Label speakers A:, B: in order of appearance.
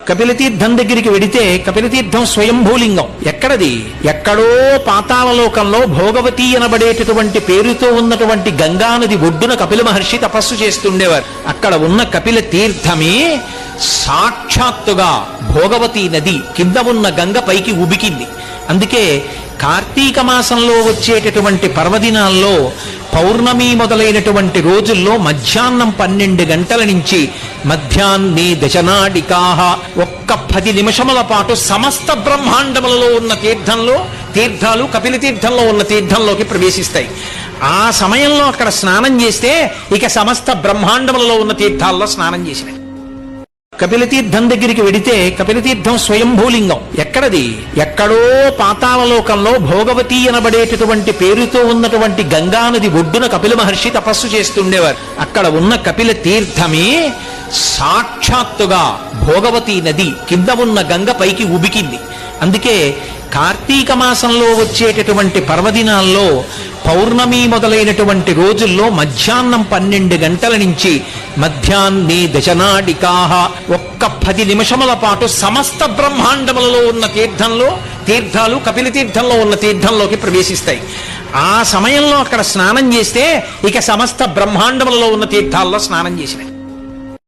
A: కపిలతీర్థం దగ్గరికి వెడితే కపిలతీర్థం స్వయంభూలింగం. ఎక్కడది? ఎక్కడో పాతాళలోకంలో భోగవతి అనబడేటటువంటి పేరుతో ఉన్నటువంటి గంగానది ఒడ్డున కపిల మహర్షి తపస్సు చేస్తుండేవారు. అక్కడ ఉన్న కపిల తీర్థమే సాక్షాత్తుగా భోగవతి నది కింద ఉన్న గంగ పైకి ఉబికింది. అందుకే కార్తీక మాసంలో వచ్చేటటువంటి పర్వదినాల్లో పౌర్ణమి మొదలైనటువంటి రోజుల్లో మధ్యాహ్నం 12 గంటల నుంచి మధ్యాహ్నే దశనాడికాహ ఒక్క 10 నిమిషముల పాటు సమస్త బ్రహ్మాండములలో ఉన్న తీర్థాలు కపిల తీర్థంలో ఉన్న తీర్థంలోకి ప్రవేశిస్తాయి. ఆ సమయంలో అక్కడ స్నానం చేస్తే ఇక సమస్త బ్రహ్మాండములలో ఉన్న తీర్థాల్లో స్నానం చేసినాయి. కపిలతీర్థం దగ్గరికి వెడితే కపిలతీర్థం స్వయంభూలింగం. ఎక్కడది? ఎక్కడో పాతాళలోకంలో భోగవతి అనబడేటటువంటి పేరుతో ఉన్నటువంటి గంగానది ఒడ్డున కపిల మహర్షి తపస్సు చేస్తుండేవారు. అక్కడ ఉన్న కపిల తీర్థమే సాక్షాత్తుగా భోగవతి నది కింద ఉన్న గంగ పైకి ఉబికింది. అందుకే కార్తీక మాసంలో వచ్చేటటువంటి పర్వదినాల్లో పౌర్ణమి మొదలైనటువంటి రోజుల్లో మధ్యాహ్నం 12 గంటల నుంచి మధ్యాహ్నే దశనాడికాహ ఒక్క 10 నిమిషముల పాటు సమస్త బ్రహ్మాండములలో ఉన్న తీర్థాలు కపిల తీర్థంలో ఉన్న తీర్థంలోకి ప్రవేశిస్తాయి. ఆ సమయంలో అక్కడ స్నానం చేస్తే ఇక సమస్త బ్రహ్మాండములలో ఉన్న తీర్థాల్లో స్నానం చేసినాయి.